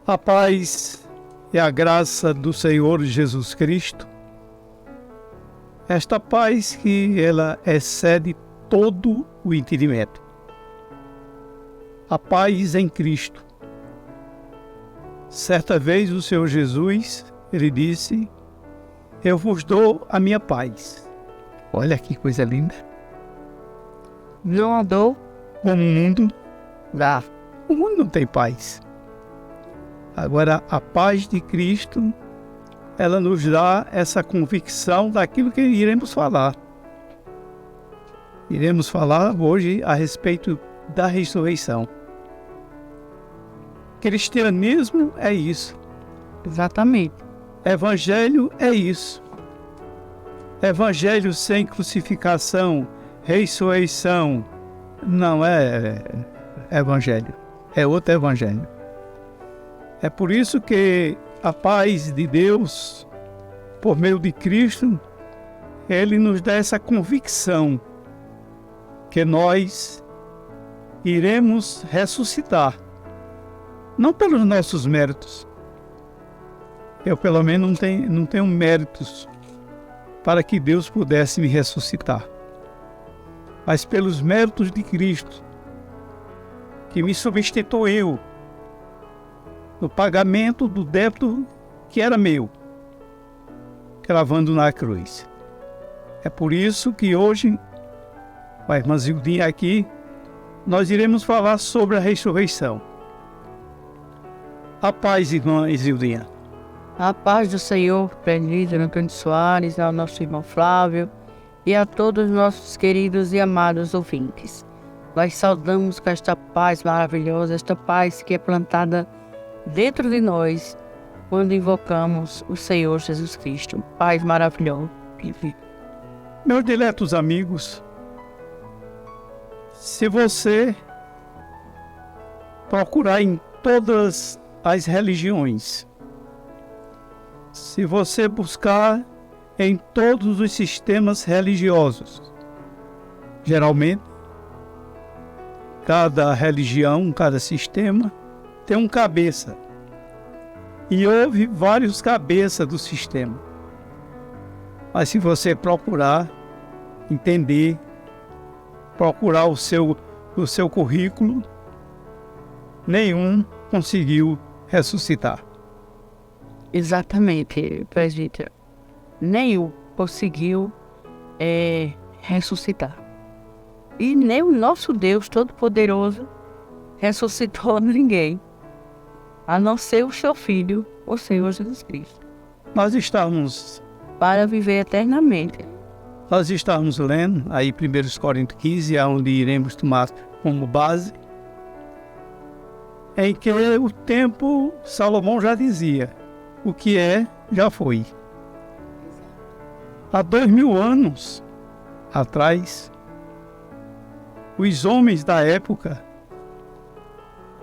A paz e a graça do Senhor Jesus Cristo, esta paz que ela excede todo o entendimento. A paz em Cristo. Certa vez o Senhor Jesus, ele disse: eu vos dou a minha paz. Olha que coisa linda. Não dou. O mundo dá. O mundo não tem paz. Agora, a paz de Cristo, ela nos dá essa convicção daquilo que iremos falar. Iremos falar hoje a respeito da ressurreição. Cristianismo é isso. Exatamente. Evangelho é isso. Evangelho sem crucificação, ressurreição, não é evangelho. É outro evangelho. É por isso que a paz de Deus, por meio de Cristo, Ele nos dá essa convicção que nós iremos ressuscitar. Não pelos nossos méritos. Eu, pelo menos, não tenho méritos para que Deus pudesse me ressuscitar. Mas pelos méritos de Cristo, que me substituiu no pagamento do débito que era meu, cravando na cruz. É por isso que hoje, com a irmã Zildinha aqui, nós iremos falar sobre a ressurreição. A paz, irmã Zildinha. A paz do Senhor, presbítero Antônio Soares, ao nosso irmão Flávio e a todos os nossos queridos e amados ouvintes. Nós saudamos com esta paz maravilhosa, esta paz que é plantada dentro de nós quando invocamos o Senhor Jesus Cristo. Paz maravilhosa. Meus diletos amigos, se você procurar em todas as religiões, se você buscar em todos os sistemas religiosos, geralmente, cada religião, cada sistema tem um cabeça. E houve vários cabeças do sistema. Mas se você procurar entender, procurar o seu currículo, nenhum conseguiu ressuscitar. Exatamente, presbítero. Nenhum conseguiu ressuscitar. E nem o nosso Deus Todo-Poderoso ressuscitou ninguém, a não ser o seu Filho, o Senhor Jesus Cristo. Nós estamos lendo aí 1 Coríntios 15, onde iremos tomar como base, em que o tempo, Salomão já dizia, o que é, já foi. Há 2000 anos atrás, os homens da época,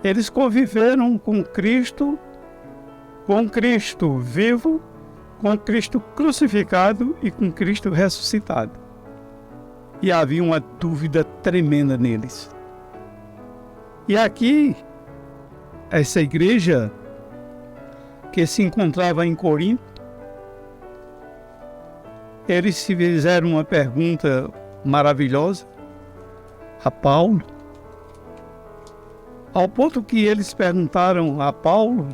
eles conviveram com Cristo vivo, com Cristo crucificado e com Cristo ressuscitado. E havia uma dúvida tremenda neles. E aqui, essa igreja que se encontrava em Corinto, eles se fizeram uma pergunta maravilhosa a Paulo, ao ponto que eles perguntaram a Paulo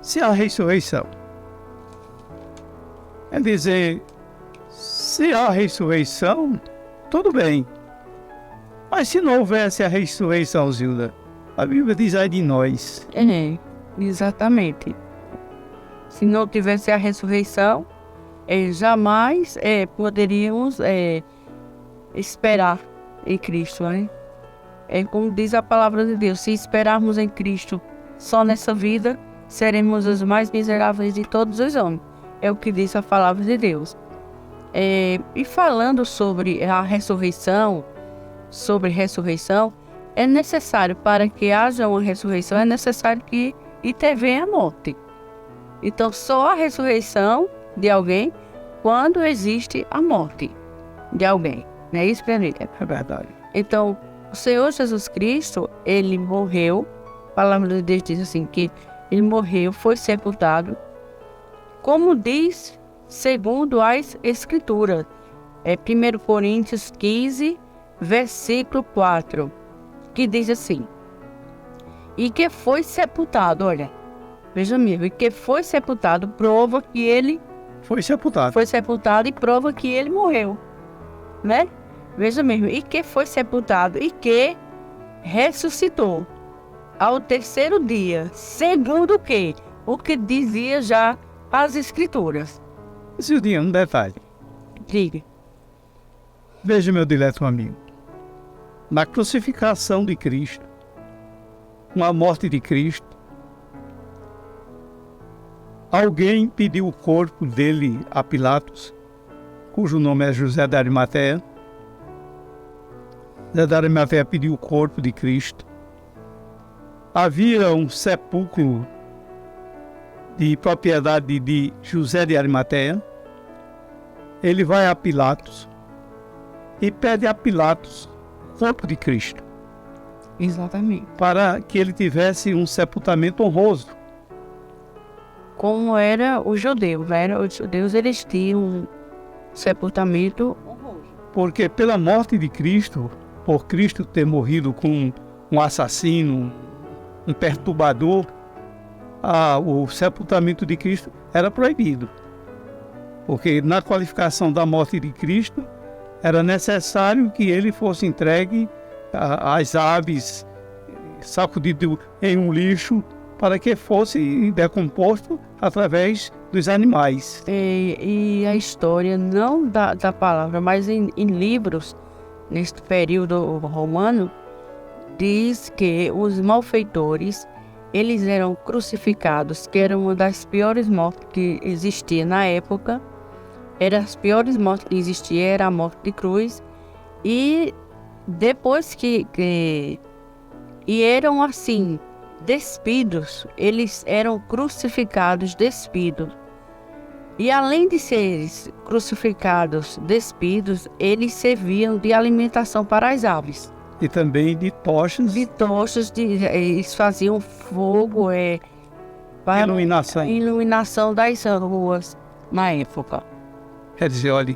se há ressurreição. É dizer, se há ressurreição, tudo bem. Mas se não houvesse a ressurreição, Zilda, a Bíblia diz aí de nós. Exatamente. Se não tivesse a ressurreição, jamais poderíamos esperar em Cristo, né? É como diz a palavra de Deus, se esperarmos em Cristo só nessa vida, seremos os mais miseráveis de todos os homens. É o que diz a palavra de Deus. E falando sobre a ressurreição, é necessário, para que haja uma ressurreição, é necessário que intervenha a morte. Então, só a ressurreição de alguém quando existe a morte de alguém. Não é isso, Pedrito? É verdade. Então, o Senhor Jesus Cristo, ele morreu, a palavra de Deus diz assim, que ele morreu, foi sepultado, como diz segundo as Escrituras. É 1 Coríntios 15, versículo 4, que diz assim, e que foi sepultado, olha, veja mesmo, e que foi sepultado, prova que ele Foi sepultado. foi sepultado e prova que ele morreu, né? Veja mesmo, e que foi sepultado e que ressuscitou ao terceiro dia, segundo o quê? O que dizia já as Escrituras. Zildinha, um detalhe. Diga. Veja, meu dileto amigo. Na crucificação de Cristo, com a morte de Cristo, alguém pediu o corpo dele a Pilatos, cujo nome é José de Arimateia. José de Arimateia pediu o corpo de Cristo. Havia um sepulcro de propriedade de José de Arimateia. Ele vai a Pilatos e pede a Pilatos o corpo de Cristo, Exatamente. para que ele tivesse um sepultamento honroso. Como era o judeu, né? Os judeus, eles tinham um sepultamento honroso. Porque pela morte de Cristo, por Cristo ter morrido com um assassino, um perturbador, o sepultamento de Cristo era proibido. Porque na qualificação da morte de Cristo, era necessário que ele fosse entregue às aves, sacudido em um lixo, para que fosse decomposto através dos animais. E a história, não da palavra, mas em livros, neste período romano, diz que os malfeitores, eles eram crucificados, que era uma das piores mortes que existia na época. Era as piores mortes que existia, era a morte de cruz. E depois e eram assim, despidos, eles eram crucificados, despidos. E além de serem crucificados, despidos, eles serviam de alimentação para as aves. E também de tochas. De tochas, eles faziam fogo para iluminação das ruas na época. Quer dizer, olha,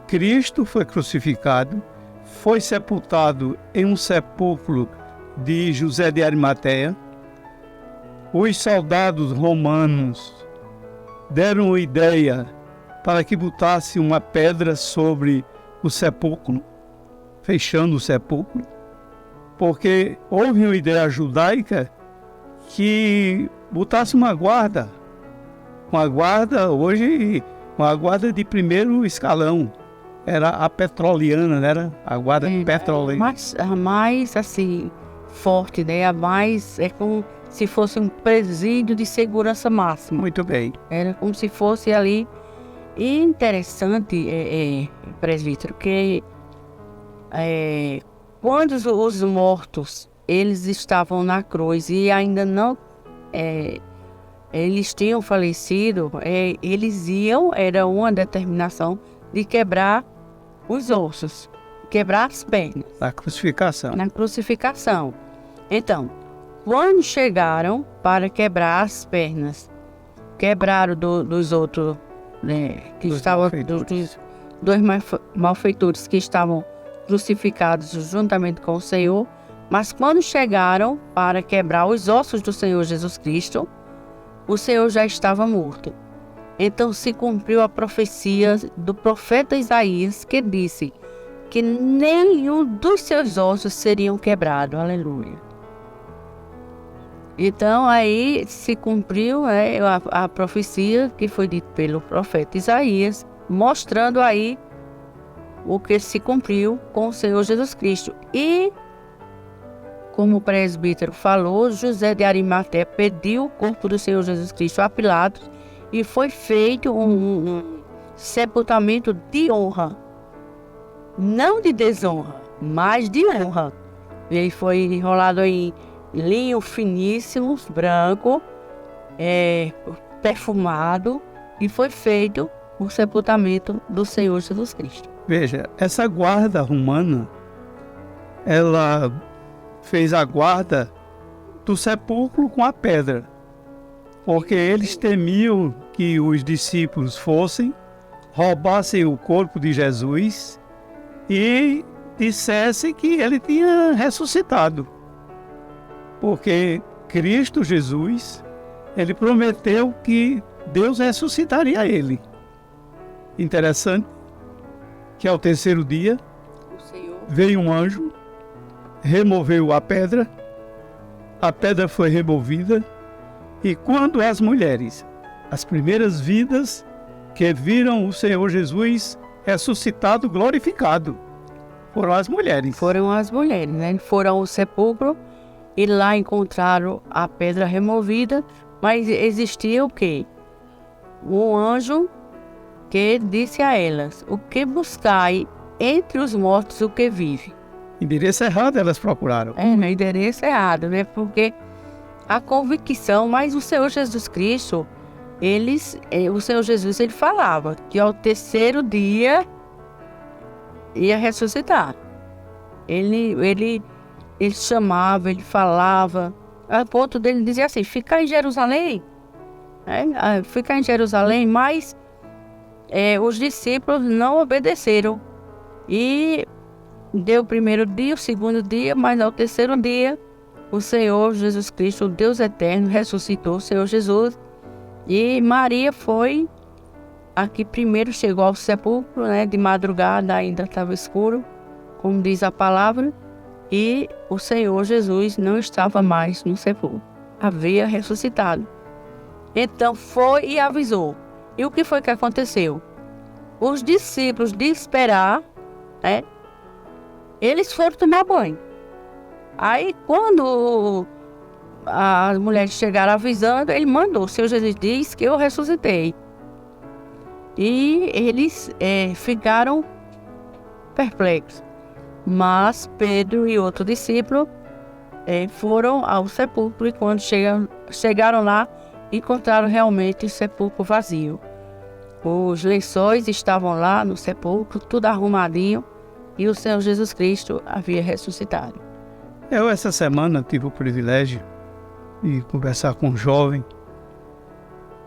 Cristo foi crucificado, foi sepultado em um sepulcro de José de Arimateia. Os soldados romanos deram ideia para que botasse uma pedra sobre o sepulcro, fechando o sepulcro, porque houve uma ideia judaica que botasse uma guarda hoje, uma guarda de primeiro escalão, era a petroliana, né? Era a guarda petroliana. A mais assim, forte, né? A mais, é como se fosse um presídio de segurança máxima. Muito bem. Era como se fosse ali. E interessante, presbítero, que quando os mortos, eles estavam na cruz e ainda não, eles tinham falecido, eles era uma determinação de quebrar os ossos, quebrar as pernas. Na crucificação. Na crucificação. Então, quando chegaram para quebrar as pernas, quebraram dos outros, né, que estavam, dos dois malfeitores que estavam crucificados juntamente com o Senhor, mas quando chegaram para quebrar os ossos do Senhor Jesus Cristo, o Senhor já estava morto. Então se cumpriu a profecia do profeta Isaías, que disse que nenhum dos seus ossos seriam quebrados. Aleluia. Então aí se cumpriu a profecia que foi dita pelo profeta Isaías, mostrando aí o que se cumpriu com o Senhor Jesus Cristo. E, como o presbítero falou, José de Arimateia pediu o corpo do Senhor Jesus Cristo a Pilatos e foi feito um sepultamento de honra. Não de desonra, mas de honra. Ele foi enrolado em linho finíssimo, branco, perfumado, e foi feito o sepultamento do Senhor Jesus Cristo. Veja, essa guarda romana, ela fez a guarda do sepulcro com a pedra, porque eles temiam que os discípulos roubassem o corpo de Jesus e dissessem que ele tinha ressuscitado. Porque Cristo Jesus, ele prometeu que Deus ressuscitaria ele. Interessante que ao terceiro dia veio um anjo, removeu a pedra foi removida, e quando as mulheres, as primeiras vidas que viram o Senhor Jesus ressuscitado, glorificado, foram as mulheres. Foram as mulheres, né? Foram ao sepulcro e lá encontraram a pedra removida, mas existia o quê? Um anjo que disse a elas: o que buscai entre os mortos o que vive? Endereço errado elas procuraram. No endereço errado, né? Porque a convicção, mas o Senhor Jesus Cristo, o Senhor Jesus, ele falava que ao terceiro dia ia ressuscitar. Ele chamava, ele falava, a ponto dele dizer assim: ficar em Jerusalém, ficar em Jerusalém, mas os discípulos não obedeceram. E deu o primeiro dia, o segundo dia, mas ao terceiro dia, o Senhor Jesus Cristo, o Deus eterno, ressuscitou o Senhor Jesus. E Maria foi a que primeiro chegou ao sepulcro, né? De madrugada ainda estava escuro, como diz a palavra, e o Senhor Jesus não estava mais no sepulcro, havia ressuscitado. Então foi e avisou. E o que foi que aconteceu? Os discípulos, de esperar, eles foram tomar banho. Aí quando as mulheres chegaram avisando, ele mandou: o Senhor Jesus diz que eu ressuscitei. E eles ficaram perplexos. Mas Pedro e outro discípulo foram ao sepulcro, e quando chegaram lá, encontraram realmente o sepulcro vazio. Os lençóis estavam lá no sepulcro, tudo arrumadinho, e o Senhor Jesus Cristo havia ressuscitado. Eu essa semana tive o privilégio de conversar com um jovem,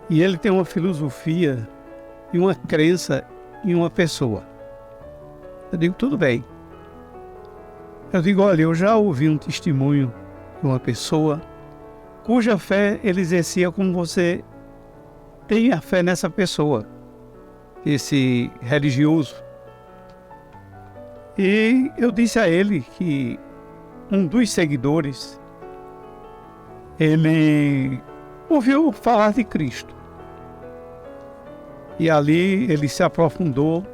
e ele tem uma filosofia e uma crença em uma pessoa. Eu digo: tudo bem. Eu digo: olha, eu já ouvi um testemunho de uma pessoa cuja fé ele exercia como você tem a fé nessa pessoa, esse religioso. E eu disse a ele que um dos seguidores, ele ouviu falar de Cristo. E ali ele se aprofundou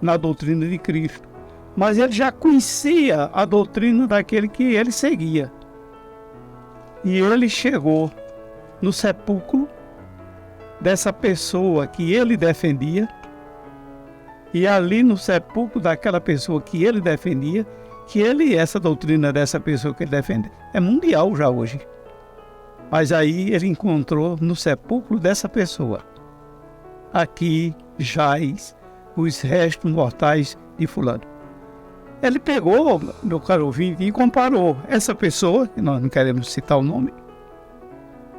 na doutrina de Cristo. Mas ele já conhecia a doutrina daquele que ele seguia. E ele chegou no sepulcro dessa pessoa que ele defendia. E ali no sepulcro daquela pessoa que ele defendia, essa doutrina dessa pessoa que ele defende é mundial já hoje. Mas aí ele encontrou no sepulcro dessa pessoa: aqui jaz os restos mortais de fulano. Ele pegou, meu caro ouvinte, e comparou essa pessoa, que nós não queremos citar o nome,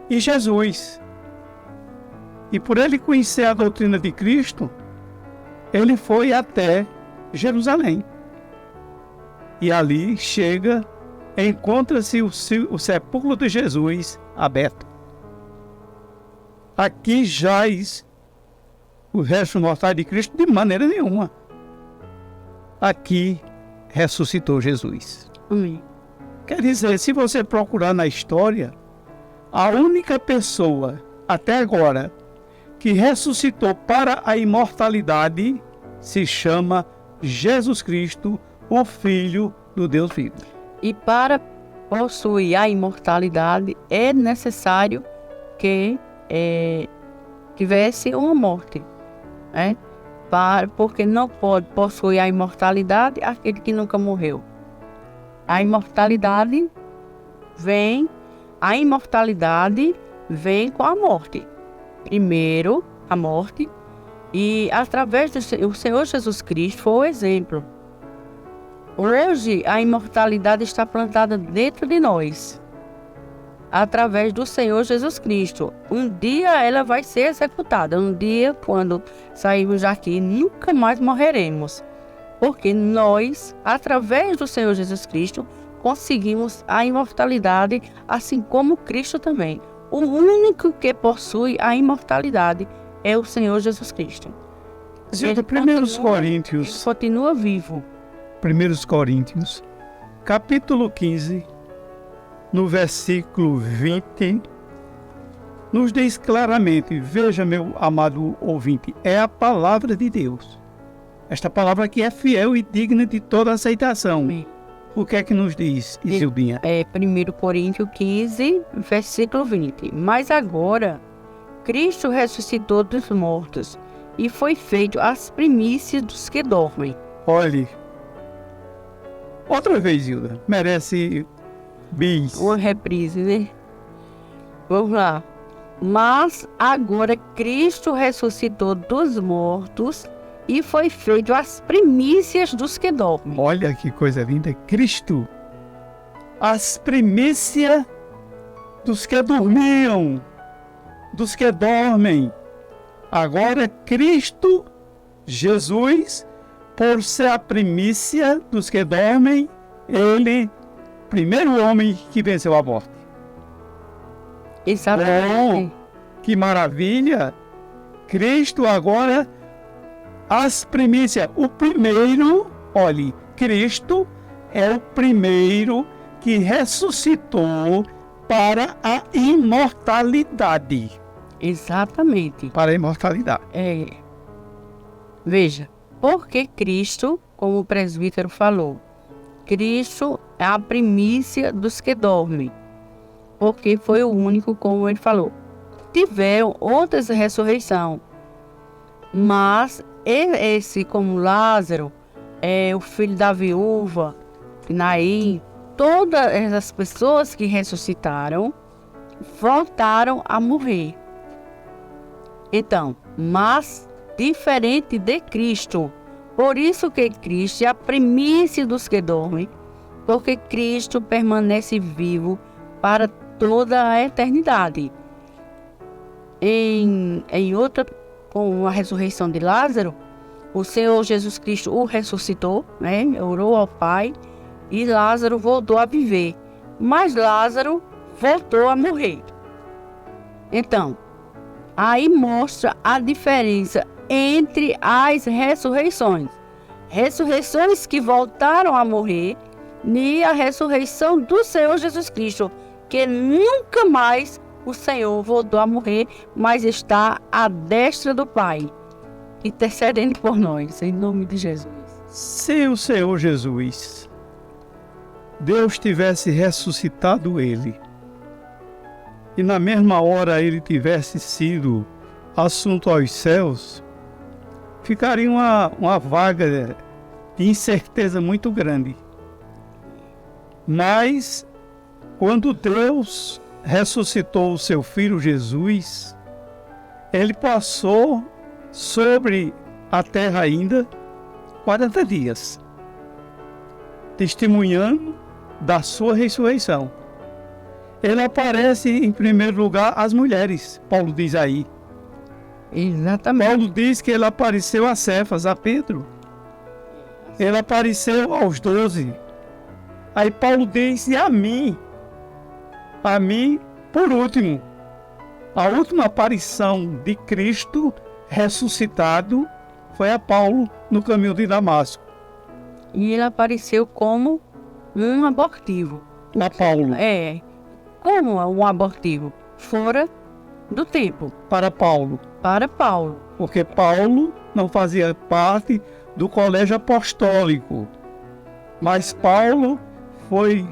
e Jesus. E por ele conhecer a doutrina de Cristo, ele foi até Jerusalém. E ali chega, encontra-se o sepulcro de Jesus aberto. Aqui jaz o resto mortal de Cristo? De maneira nenhuma. Aqui ressuscitou Jesus. Amém. Quer dizer, se você procurar na história, a única pessoa até agora que ressuscitou para a imortalidade se chama Jesus Cristo, o Filho do Deus vivo. E para possuir a imortalidade é necessário que tivesse uma morte, né? Porque não pode possuir a imortalidade aquele que nunca morreu. A imortalidade vem com a morte. Primeiro a morte, E através do Senhor Jesus Cristo foi o exemplo. Hoje a imortalidade está plantada dentro de nós, através do Senhor Jesus Cristo. Um dia ela vai ser executada. Um dia, quando sairmos daqui, nunca mais morreremos. Porque nós, através do Senhor Jesus Cristo, conseguimos a imortalidade, assim como Cristo também. O único que possui a imortalidade é o Senhor Jesus Cristo. Zilda, 1 Coríntios, Ele continua vivo. 1 Coríntios, capítulo 15, no versículo 20, nos diz claramente, veja, meu amado ouvinte, é a palavra de Deus. Esta palavra aqui é fiel e digna de toda aceitação. Amém. O que é que nos diz, Isildinha? É 1 Coríntios 15, versículo 20. Mas agora, Cristo ressuscitou dos mortos e foi feito as primícias dos que dormem. Olhe, outra vez, Hilda, merece bis. Uma reprise, né? Vamos lá. Mas agora Cristo ressuscitou dos mortos e foi feito as primícias dos que dormem. Olha que coisa linda, Cristo, as primícias dos que dormiam, dos que dormem. Agora Cristo, Jesus, por ser a primícia dos que dormem, ele, primeiro homem que venceu a morte. Exatamente. Que maravilha! Cristo agora, as primícias. O primeiro, olhe, Cristo é o primeiro que ressuscitou para a imortalidade. Exatamente. Para a imortalidade. Veja, porque Cristo, como o presbítero falou, Cristo é a primícia dos que dormem. Porque foi o único, como ele falou. Tiveram outras ressurreições, mas esse, como Lázaro, o filho da viúva, Naim, todas as pessoas que ressuscitaram voltaram a morrer. Então, mas diferente de Cristo, por isso que Cristo é a primícia dos que dormem, porque Cristo permanece vivo para toda a eternidade. Em outra, com a ressurreição de Lázaro, o Senhor Jesus Cristo o ressuscitou, né? Orou ao Pai e Lázaro voltou a viver. Mas Lázaro voltou a morrer. Então, aí mostra a diferença entre as ressurreições. Ressurreições que voltaram a morrer e a ressurreição do Senhor Jesus Cristo, que nunca mais o Senhor voltou a morrer, mas está à destra do Pai, intercedendo por nós, em nome de Jesus. Se o Senhor Jesus, Deus tivesse ressuscitado ele, e na mesma hora ele tivesse sido assunto aos céus, ficaria uma vaga de incerteza muito grande. Mas, quando Deus ressuscitou o seu Filho Jesus, ele passou sobre a terra ainda 40 dias, testemunhando da sua ressurreição. Ele aparece em primeiro lugar às mulheres, Paulo diz aí. Exatamente. Paulo diz que ele apareceu a Cefas, a Pedro. Ele apareceu aos 12. Aí Paulo diz, e a mim por último. A última aparição de Cristo ressuscitado foi a Paulo no caminho de Damasco. E ele apareceu como um abortivo. A Paulo. Como um abortivo? Fora do tempo. Para Paulo. Para Paulo. Porque Paulo não fazia parte do colégio apostólico. Mas Paulo foi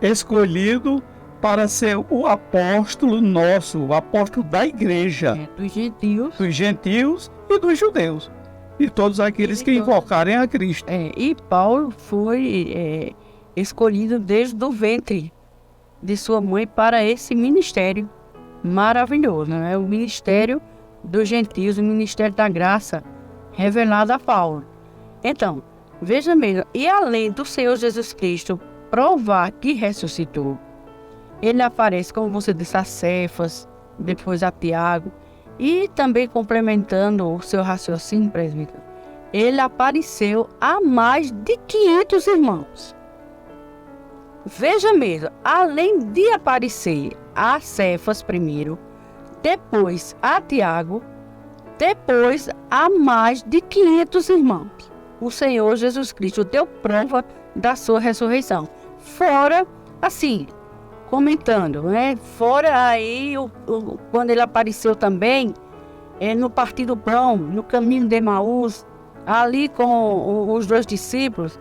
escolhido para ser o apóstolo nosso, o apóstolo da igreja. Dos gentios. Dos gentios e dos judeus. E todos aqueles que invocarem a Cristo. E Paulo foi escolhido desde o ventre de sua mãe para esse ministério maravilhoso, né? O ministério dos gentios, o ministério da graça revelado a Paulo. Então, veja mesmo, e além do Senhor Jesus Cristo provar que ressuscitou, ele aparece, como você disse, a Cefas, depois a Tiago, e também complementando o seu raciocínio, presbítero, ele apareceu a mais de 500 irmãos. Veja mesmo, além de aparecer a Cefas primeiro, depois a Tiago, depois a mais de 500 irmãos, o Senhor Jesus Cristo deu prova da sua ressurreição. Fora, assim, comentando, né? Fora aí, quando ele apareceu também, no partir do pão, no caminho de Emaús, ali com os 2 discípulos,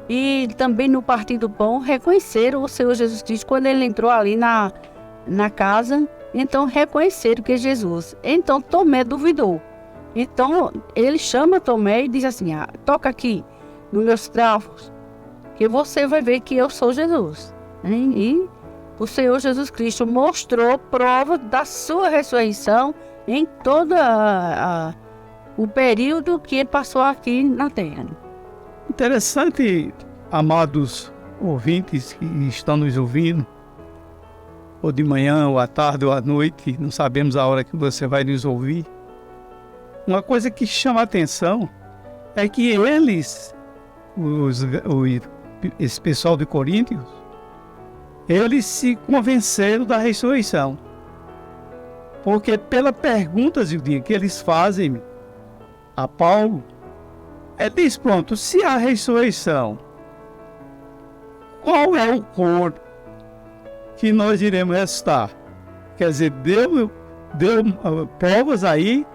e também no partir do pão, reconheceram o Senhor Jesus Cristo quando ele entrou ali na casa, então reconheceram que é Jesus. Então Tomé duvidou. Então ele chama Tomé e diz assim, toca aqui nos meus trapos, que você vai ver que eu sou Jesus. E o Senhor Jesus Cristo mostrou prova da sua ressurreição em todo o período que ele passou aqui na terra. Interessante, amados ouvintes que estão nos ouvindo, ou de manhã, ou à tarde, ou à noite, não sabemos a hora que você vai nos ouvir. Uma coisa que chama a atenção é que eles, esse pessoal de Coríntios, eles se convenceram da ressurreição. Porque pela pergunta, Zildinha, que eles fazem a Paulo, diz, pronto, se há ressurreição, qual é o corpo que nós iremos ressuscitar? Quer dizer, deu provas aí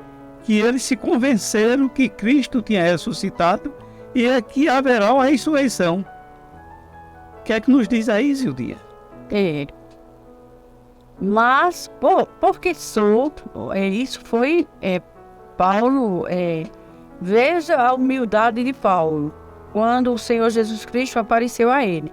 que eles se convenceram que Cristo tinha ressuscitado e é que haverá uma ressurreição. O que é que nos diz aí, Zildinha? Mas, porque isso foi Paulo, veja a humildade de Paulo, quando o Senhor Jesus Cristo apareceu a ele.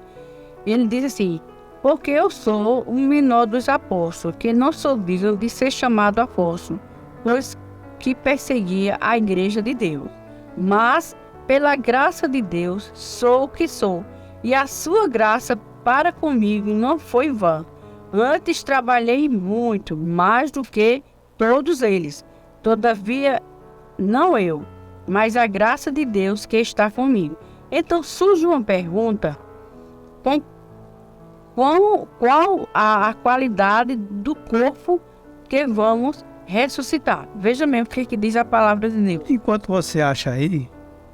Ele diz assim, porque eu sou o menor dos apóstolos, que não sou digno de ser chamado apóstolo, pois que perseguia a igreja de Deus. Mas, pela graça de Deus, sou o que sou, e a sua graça para comigo não foi vã. Antes trabalhei muito, mais do que todos eles. Todavia, não eu, mas a graça de Deus que está comigo. Então surge uma pergunta, qual a qualidade do corpo que vamos ressuscitar? Veja mesmo o que diz a palavra de Deus. Enquanto você acha aí,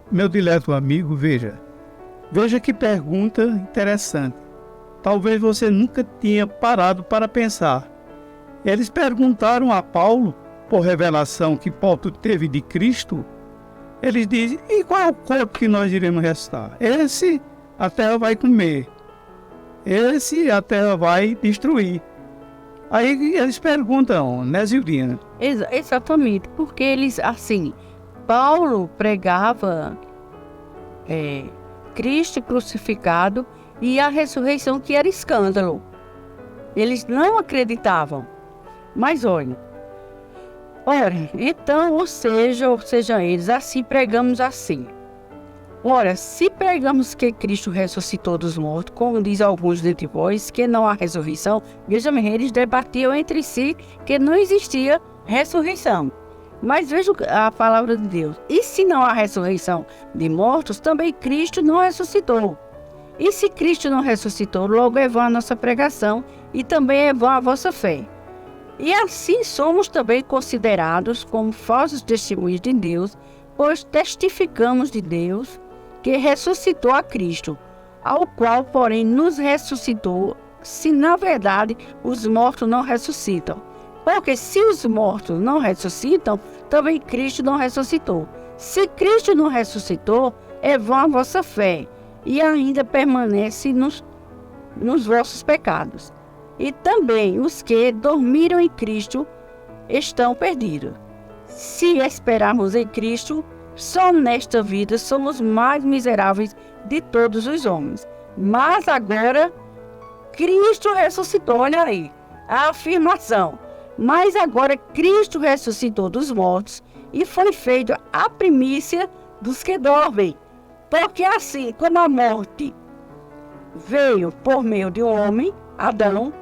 meu dileto amigo, veja que pergunta interessante. Talvez você nunca tenha parado para pensar. Eles perguntaram a Paulo, por revelação que Paulo teve de Cristo, eles dizem, e qual é o corpo que nós iremos ressuscitar? Esse a terra vai comer, esse a terra vai destruir. Aí eles perguntam, né, Zildinha? Exatamente, porque eles, assim, Paulo pregava Cristo crucificado e a ressurreição, que era escândalo. Eles não acreditavam. Mas olha, então, ou seja, eles assim pregamos assim. Ora, se pregamos que Cristo ressuscitou dos mortos, como diz alguns de vós, que não há ressurreição, veja bem, eles debatiam entre si que não existia ressurreição. Mas veja a palavra de Deus. E se não há ressurreição de mortos, também Cristo não ressuscitou. E se Cristo não ressuscitou, logo é vã a nossa pregação e também é vã a vossa fé. E assim somos também considerados como falsos testemunhos de Deus, pois testificamos de Deus que ressuscitou a Cristo, ao qual, porém, nos ressuscitou, se na verdade os mortos não ressuscitam. Porque se os mortos não ressuscitam, também Cristo não ressuscitou. Se Cristo não ressuscitou, é vã a vossa fé, e ainda permanece nos vossos pecados. E também os que dormiram em Cristo estão perdidos. Se esperarmos em Cristo, só nesta vida somos mais miseráveis de todos os homens. Mas agora, Cristo ressuscitou, olha aí, a afirmação. Mas agora Cristo ressuscitou dos mortos e foi feito a primícia dos que dormem. Porque assim como a morte veio por meio de um homem, Adão,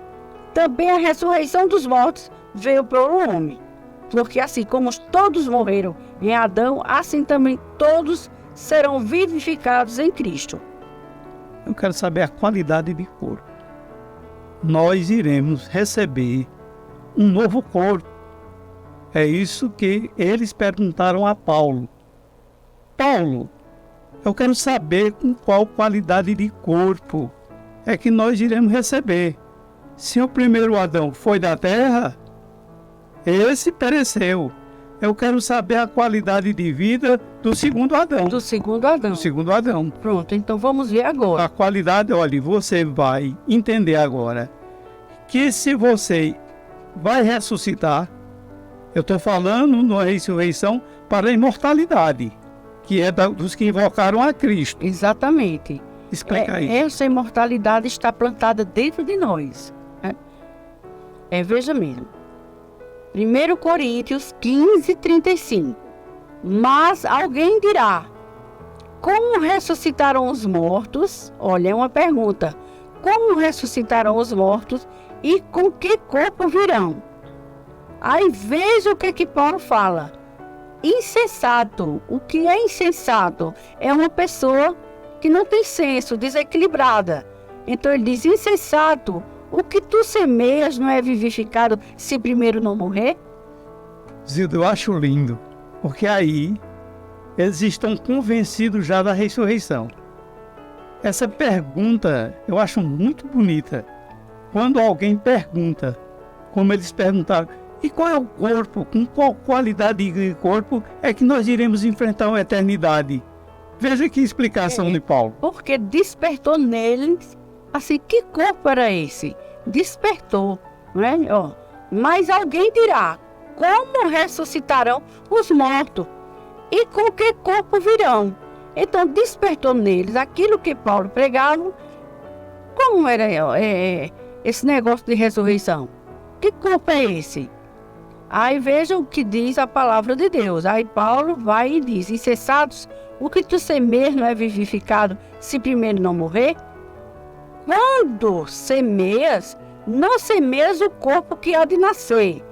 também a ressurreição dos mortos veio por um homem. Porque assim como todos morreram em Adão, assim também todos serão vivificados em Cristo. Eu quero saber a qualidade de corpo. Nós iremos receber um novo corpo. É isso que eles perguntaram a Paulo. Paulo, eu quero saber com qual qualidade de corpo é que nós iremos receber. Se o primeiro Adão foi da terra, esse pereceu. Eu quero saber a qualidade de vida do segundo Adão. Do segundo Adão. Do segundo Adão. Pronto, então vamos ver agora. A qualidade, olha, você vai entender agora que se você vai ressuscitar, eu estou falando na ressurreição para a imortalidade, que é dos que invocaram a Cristo. Exatamente. Explica isso. Essa imortalidade está plantada dentro de nós. Veja mesmo. 1 Coríntios 15, 35. Mas alguém dirá, como ressuscitaram os mortos? Olha, é uma pergunta. Como ressuscitarão os mortos e com que corpo virão? Aí veja o que Paulo fala. Insensato. O que é insensato? É uma pessoa que não tem senso, desequilibrada. Então ele diz, insensato, o que tu semeias não é vivificado se primeiro não morrer? Zildo, eu acho lindo, porque aí eles estão convencidos já da ressurreição. Essa pergunta eu acho muito bonita. Quando alguém pergunta, como eles perguntaram, e qual é o corpo, com qual qualidade de corpo é que nós iremos enfrentar a eternidade? Veja que explicação de Paulo. Porque despertou neles, assim, que corpo era esse? Despertou, não é? Mas alguém dirá, como ressuscitarão os mortos? E com que corpo virão? Então despertou neles aquilo que Paulo pregava. Como era esse negócio de ressurreição? Que corpo é esse? Aí veja o que diz a palavra de Deus. Aí Paulo vai e diz, insensatos, o que tu semeias não é vivificado se primeiro não morrer? Quando semeias, não semeias o corpo que há de nascer.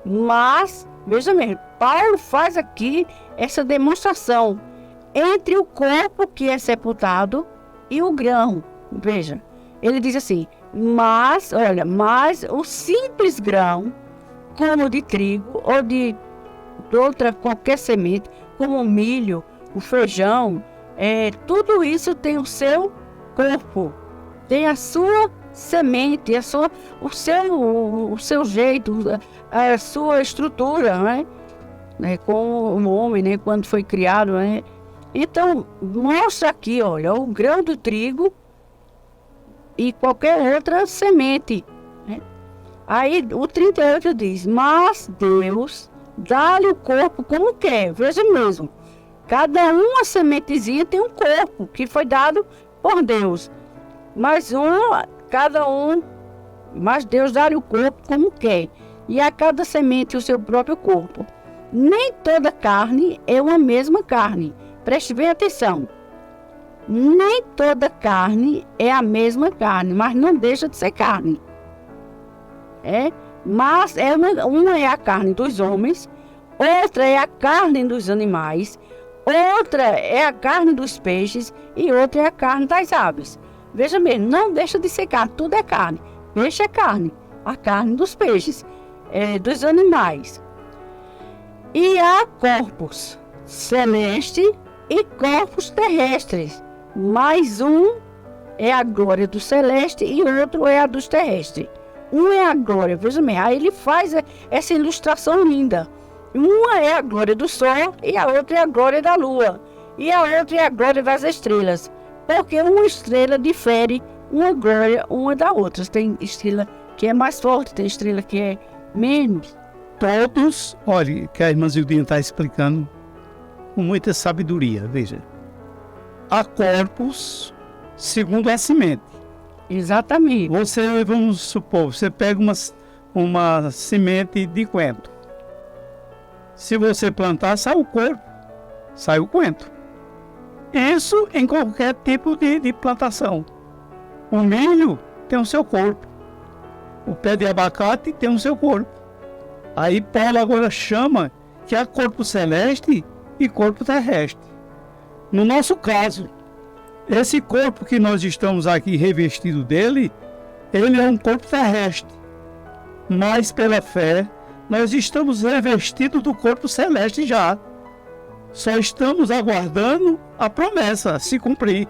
Mas, veja mesmo, Paulo faz aqui essa demonstração entre o corpo que é sepultado e o grão. Veja, ele diz assim, mas o simples grão, como de trigo ou de outra qualquer semente, como o milho, o feijão, tudo isso tem o seu corpo, tem a sua semente, o seu jeito, a sua estrutura, né? Com o homem, né? Quando foi criado, né? Então, mostra aqui, olha, o grão do trigo e qualquer outra semente, né? Aí o 38 diz, mas Deus dá-lhe o corpo como quer. Veja mesmo, cada uma sementezinha tem um corpo que foi dado por Deus. Mas Deus dá-lhe o corpo como quer. E a cada semente o seu próprio corpo. Nem toda carne é uma mesma carne. Preste bem atenção. Nem toda carne é a mesma carne, mas não deixa de ser carne. Mas uma é a carne dos homens, outra é a carne dos animais, outra é a carne dos peixes e outra é a carne das aves. Veja bem, não deixa de ser carne, tudo é carne. Peixe é carne, a carne dos peixes, dos animais. E há corpos celestes e corpos terrestres, mas um é a glória do celeste e outro é a dos terrestres. Um é a glória, veja bem, aí ele faz essa ilustração linda. Uma é a glória do sol e a outra é a glória da lua. E a outra é a glória das estrelas. Porque uma estrela difere uma glória uma da outra. Tem estrela que é mais forte, tem estrela que é menos. Todos, olha, que a irmã Zildinha está explicando com muita sabedoria, veja. Há corpos segundo a semente. Exatamente. Vamos supor, você pega uma semente de coentro. Se você plantar, sai o corpo, sai o coentro. Isso em qualquer tipo de plantação. O milho tem o seu corpo. O pé de abacate tem o seu corpo. Aí Paulo agora chama que há corpo celeste e corpo terrestre. No nosso caso, esse corpo que nós estamos aqui revestido dele, ele é um corpo terrestre. Mas pela fé, nós estamos revestidos do corpo celeste já. Só estamos aguardando a promessa se cumprir.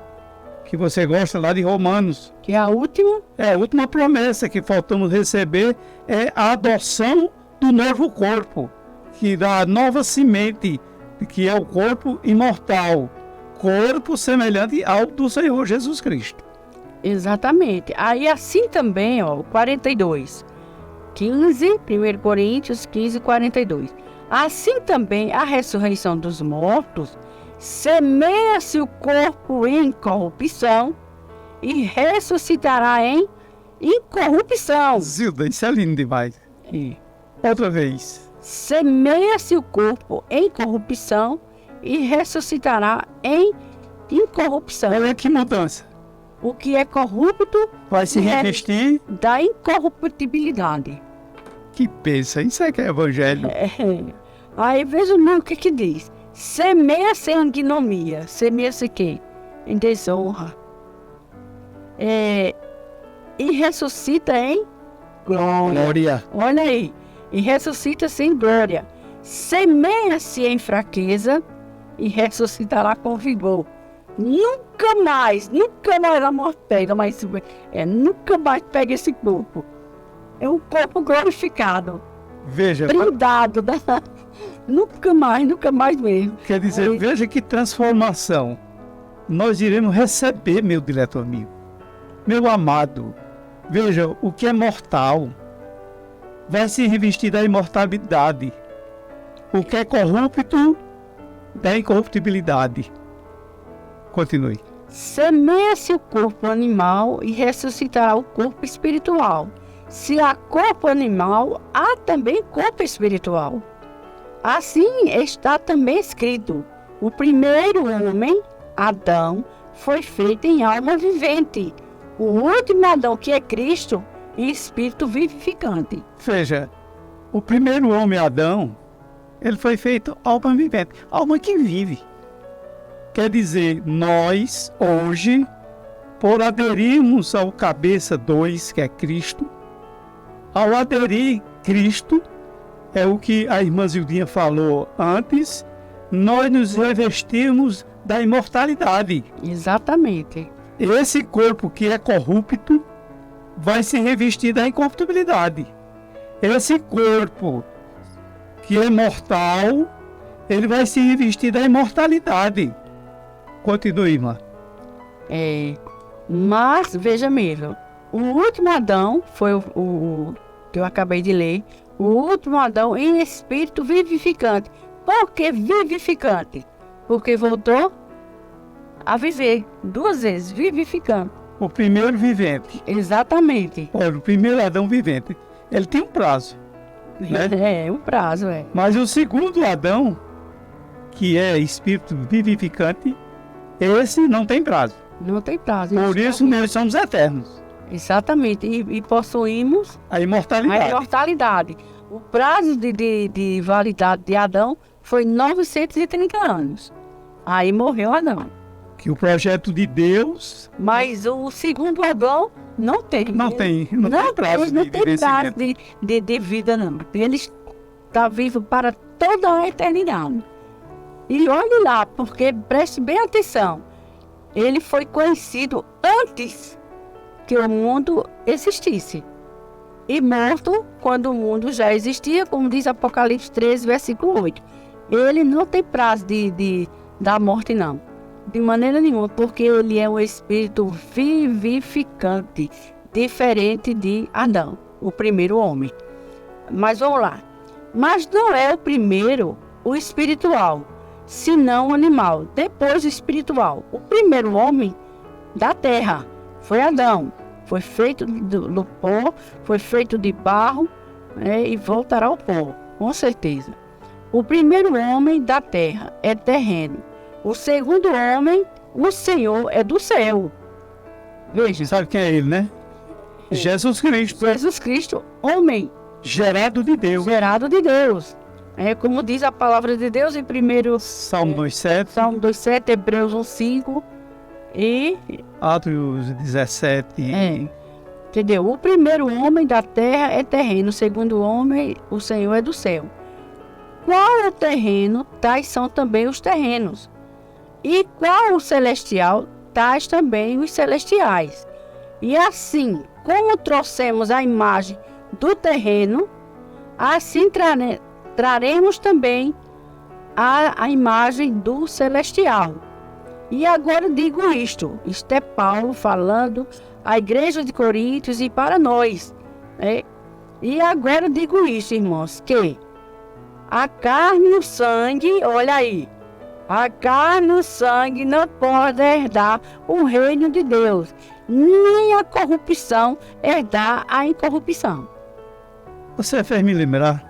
Que você gosta lá de Romanos. Que é a última. É, a última promessa que faltamos receber é a adoção do novo corpo, que dá a nova semente, que é o corpo imortal, corpo semelhante ao do Senhor Jesus Cristo. Exatamente. Aí assim também, ó, 42, 15, 1 Coríntios 15, 42. Assim também a ressurreição dos mortos, semeia-se o corpo em corrupção e ressuscitará em incorrupção. Zilda, isso é lindo demais. Outra vez. Semeia-se o corpo em corrupção e ressuscitará em incorrupção. Olha que mudança. O que é corrupto Vai se revestir da incorruptibilidade. Que pensa, isso é que é evangelho. Aí veja o que diz. Semeia-se em ignomia. Semeia-se quê? Em desonra. E ressuscita em glória. Olha aí. E ressuscita-se em glória. Semeia-se em fraqueza e ressuscitará com vigor. Nunca mais a morte pega, mas nunca mais pega esse corpo. É um corpo glorificado. Veja. Brindado. Nunca mais mesmo. Quer dizer, veja que transformação nós iremos receber, meu dileto amigo. Meu amado, veja, o que é mortal vai se revestir da imortalidade. O que é corrupto, da incorruptibilidade. Continue. Semeia-se o corpo animal e ressuscitará o corpo espiritual. Se há corpo animal, há também corpo espiritual. Assim está também escrito: o primeiro homem, Adão, foi feito em alma vivente. O último Adão, que é Cristo, em espírito vivificante. Veja, o primeiro homem, Adão, ele foi feito alma vivente, alma que vive. Quer dizer, nós, hoje, por aderirmos ao cabeça 2, que é Cristo, ao aderir Cristo, é o que a irmã Zildinha falou antes, nós nos revestimos da imortalidade. Exatamente. Esse corpo que é corrupto vai se revestir da incorruptibilidade. Esse corpo que é mortal, ele vai se revestir da imortalidade. Continue, irmã. Mas, veja mesmo, o último Adão foi o que eu acabei de ler, o último Adão em espírito vivificante. Por que vivificante? Porque voltou a viver 2 vezes, vivificante. O primeiro vivente. Exatamente. Olha, o primeiro Adão vivente, ele tem um prazo. Né? Um prazo, Mas o segundo Adão, que é espírito vivificante, esse não tem prazo. Não tem prazo. Por isso nós somos eternos. Exatamente. E possuímos a imortalidade. O prazo de validade de Adão foi 930 anos. Aí morreu Adão. Que o projeto de Deus... Mas o segundo Adão não tem. Não tem prazo de vida, não. Ele está vivo para toda a eternidade. E olhe lá, porque preste bem atenção. Ele foi conhecido antes que o mundo existisse. E morto quando o mundo já existia, como diz Apocalipse 13, versículo 8. Ele não tem prazo da morte, não. De maneira nenhuma, porque ele é um espírito vivificante, diferente de Adão, o primeiro homem. Mas vamos lá. Mas não é o primeiro o espiritual, senão o animal, depois o espiritual. O primeiro homem da terra foi Adão. Foi feito do pó, foi feito de barro, né, e voltará ao pó, com certeza. O primeiro homem da terra é terreno. O segundo homem, o Senhor, é do céu. Veja. Sabe quem é ele, né? Jesus Cristo. Jesus Cristo, homem. Gerado de Deus. Gerado de Deus. É como diz a palavra de Deus em 1 Salmo 2,7. Salmo 2,7, Hebreus 1,5 e... Atos 17. Entendeu? O primeiro homem da terra é terreno. O segundo homem, o Senhor, é do céu. Qual é o terreno, tais são também os terrenos. E qual o celestial, tais também os celestiais. E assim, como trouxemos a imagem do terreno, assim traremos também a imagem do celestial. E agora digo isto é Paulo falando à igreja de Coríntios e para nós, né? E agora digo isto, irmãos, que a carne e o sangue, olha aí, a carne e o sangue não podem herdar o reino de Deus, nem a corrupção herdar a incorrupção. Você fez me lembrar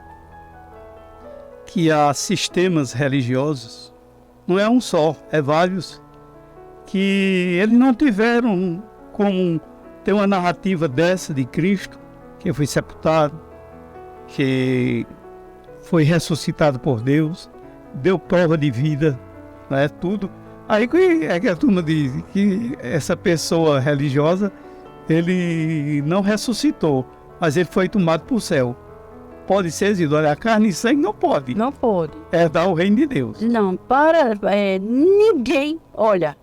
que há sistemas religiosos, não é um só, é vários, que eles não tiveram como ter uma narrativa dessa de Cristo, que foi sepultado, que foi ressuscitado por Deus, deu prova de vida, né, tudo. Aí é que a turma diz que essa pessoa religiosa, ele não ressuscitou, mas ele foi tomado para o céu. Pode ser, Zildo, olha, a carne e sangue não pode. Não pode. Herdar o reino de Deus. Não, ninguém, olha,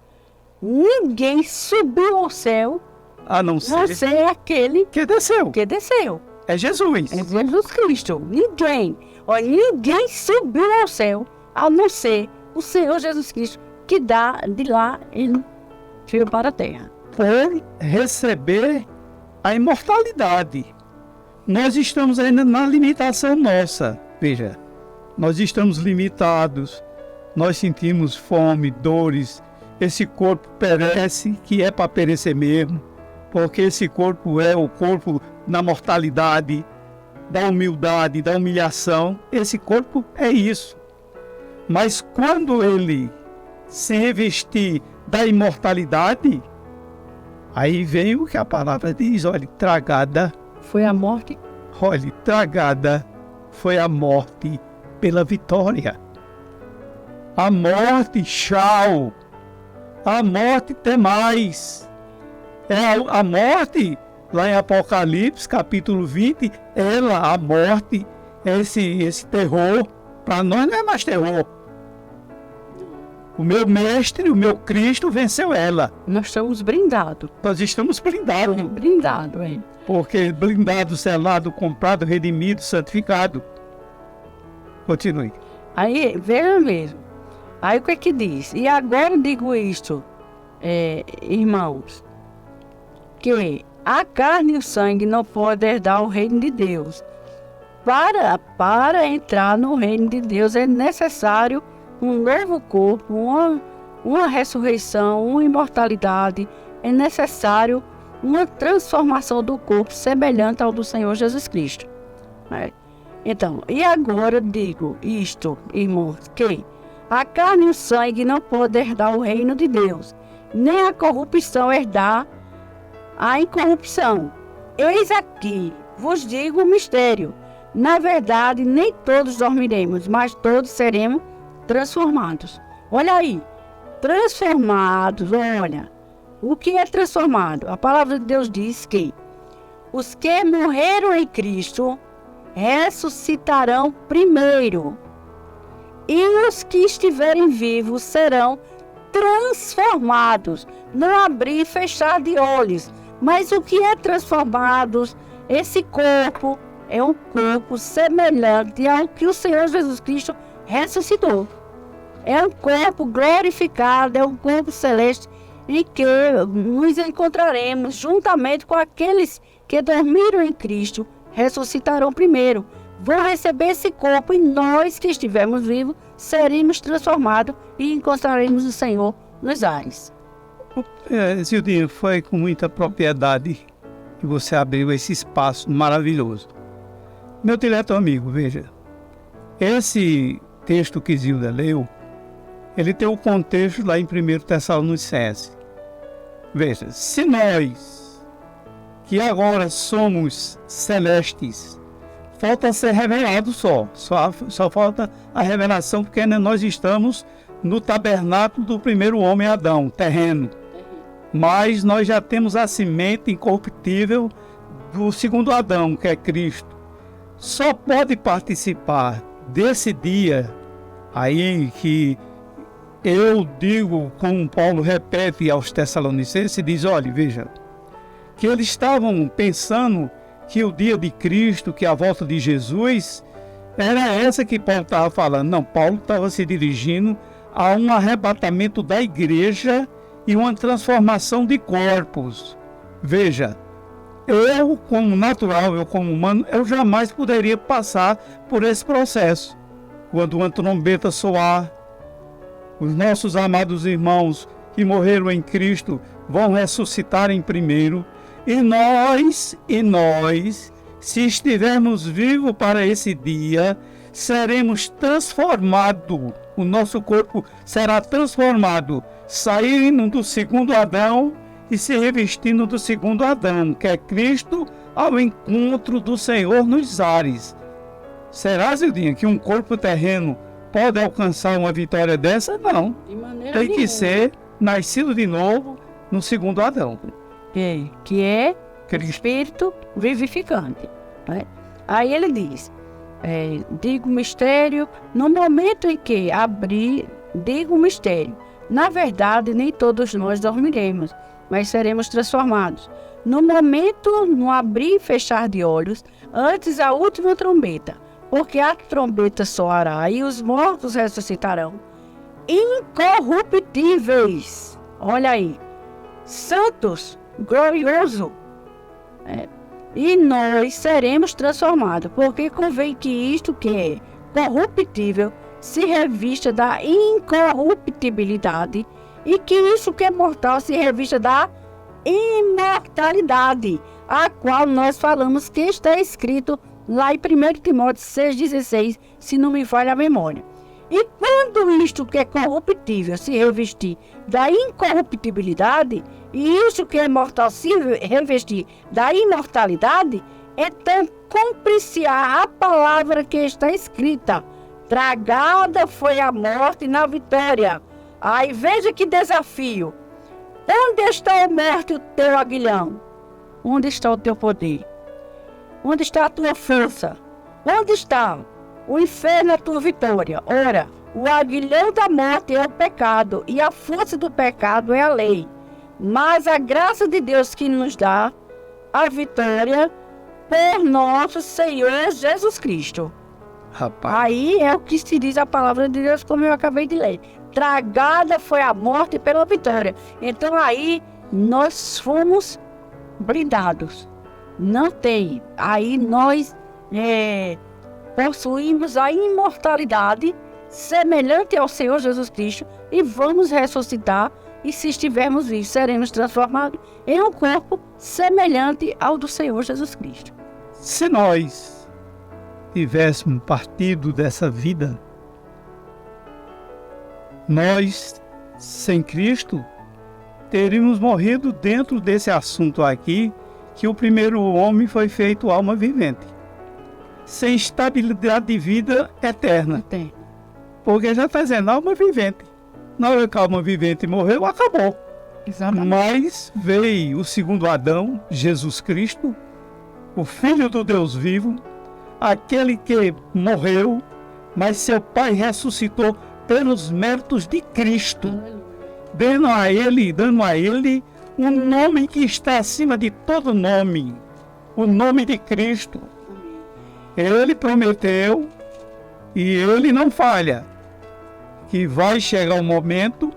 ninguém subiu ao céu, A não ser aquele que desceu. É Jesus. É Jesus Cristo. Ninguém, olha, ninguém subiu ao céu, a não ser o Senhor Jesus Cristo, que dá de lá, ele veio para a terra. Por receber a imortalidade. Nós estamos ainda na limitação nossa. Veja, nós estamos limitados, nós sentimos fome, dores, esse corpo perece, que é para perecer mesmo, porque esse corpo é o corpo da mortalidade, da humildade, da humilhação. Esse corpo é isso. Mas quando ele se revestir da imortalidade, aí vem o que a palavra diz, olha, tragada. Foi a morte. Olha, tragada foi a morte pela vitória. A morte, tchau. A morte tem mais. A morte, lá em Apocalipse, capítulo 20, a morte, esse terror, para nós não é mais terror. O meu mestre, o meu Cristo venceu ela. Nós estamos blindados. Nós estamos blindados. Blindado, é. Porque blindado, selado, comprado, redimido, santificado. Continue. Aí, veja mesmo. Aí o que é que diz? E agora digo isto, irmãos, que a carne e o sangue não podem herdar o reino de Deus. Para entrar no reino de Deus é necessário um novo corpo, uma ressurreição, uma imortalidade. É necessário uma transformação do corpo semelhante ao do Senhor Jesus Cristo. Então, e agora digo isto, irmãos, que a carne e o sangue não podem herdar o reino de Deus, nem a corrupção herdar a incorrupção. Eis aqui, vos digo o mistério. Na verdade, nem todos dormiremos, mas todos seremos transformados. Olha aí, transformados, olha. O que é transformado? A palavra de Deus diz que os que morreram em Cristo ressuscitarão primeiro, e os que estiverem vivos serão transformados. Não abrir e fechar de olhos. Mas o que é transformados? Esse corpo é um corpo semelhante ao que o Senhor Jesus Cristo ressuscitou. É um corpo glorificado, é um corpo celeste, em que nos encontraremos juntamente com aqueles que dormiram em Cristo, ressuscitarão primeiro. Vão receber esse corpo, e nós que estivermos vivos seremos transformados e encontraremos o Senhor nos ares. Zildinho, foi com muita propriedade que você abriu esse espaço maravilhoso. Meu dileto amigo, veja, esse texto que Zilda leu, ele tem o contexto lá em 1 Tessalonicenses. Veja, se nós, que agora somos celestes, falta ser revelado só falta a revelação, porque nós estamos no tabernáculo do primeiro homem Adão, terreno. Mas nós já temos a semente incorruptível do segundo Adão, que é Cristo. Só pode participar desse dia aí que eu digo, como Paulo repete aos Tessalonicenses, diz, olha, veja, que eles estavam pensando que o dia de Cristo, que a volta de Jesus, era essa que Paulo estava falando. Não, Paulo estava se dirigindo a um arrebatamento da igreja e uma transformação de corpos. Veja, eu como natural, eu como humano, eu jamais poderia passar por esse processo. Quando uma trombeta soar, os nossos amados irmãos que morreram em Cristo vão ressuscitar em primeiro. E nós, se estivermos vivos para esse dia, seremos transformados. O nosso corpo será transformado, saindo do segundo Adão e se revestindo do segundo Adão, que é Cristo, ao encontro do Senhor nos ares. Será, Zildinha, que um corpo terreno pode alcançar uma vitória dessa? Não. De maneira Tem que nenhuma. ser nascido de novo no segundo Adão. Que é Cristo. Espírito vivificante. Né? Aí ele diz, digo mistério, no momento em que abrir, digo mistério. Na verdade, nem todos nós dormiremos, mas seremos transformados. No momento, no abrir e fechar de olhos, antes a última trombeta, porque a trombeta soará e os mortos ressuscitarão, incorruptíveis. Olha aí, santos, glorioso. E nós seremos transformados, porque convém que isto que é corruptível se revista da incorruptibilidade e que isso que é mortal se revista da imortalidade, a qual nós falamos que está escrito lá em 1 Timóteo 6,16, se não me falha a memória. E quando isto que é corruptível se revestir da incorruptibilidade, e isso que é mortal se revestir da imortalidade, então cumpre-se a palavra que está escrita: tragada foi a morte na vitória. Aí veja que desafio. Onde está o morte, o teu aguilhão? Onde está o teu poder? Onde está a tua força? Onde está o inferno, a tua vitória? Ora, o aguilhão da morte é o pecado, e a força do pecado é a lei. Mas a graça de Deus que nos dá a vitória por nosso Senhor Jesus Cristo. Rapaz, Aí é o que se diz a palavra de Deus, como eu acabei de ler. Tragada foi a morte pela vitória. Então aí nós fomos blindados. Não tem. Aí nós possuímos a imortalidade semelhante ao Senhor Jesus Cristo e vamos ressuscitar. E se estivermos vivos, seremos transformados em um corpo semelhante ao do Senhor Jesus Cristo. se nós tivéssemos partido dessa vida, nós, sem Cristo, teríamos morrido dentro desse assunto aqui, que o primeiro homem foi feito alma vivente, sem estabilidade de vida eterna. Tem. Porque já está dizendo alma vivente. Na hora que a alma vivente morreu, acabou. Exatamente. Mas veio o segundo Adão, Jesus Cristo, o Filho do Deus vivo, aquele que morreu, mas seu Pai ressuscitou pelos méritos de Cristo, dando a ele um nome que está acima de todo nome, o nome de Cristo. Ele prometeu, e ele não falha, que vai chegar o momento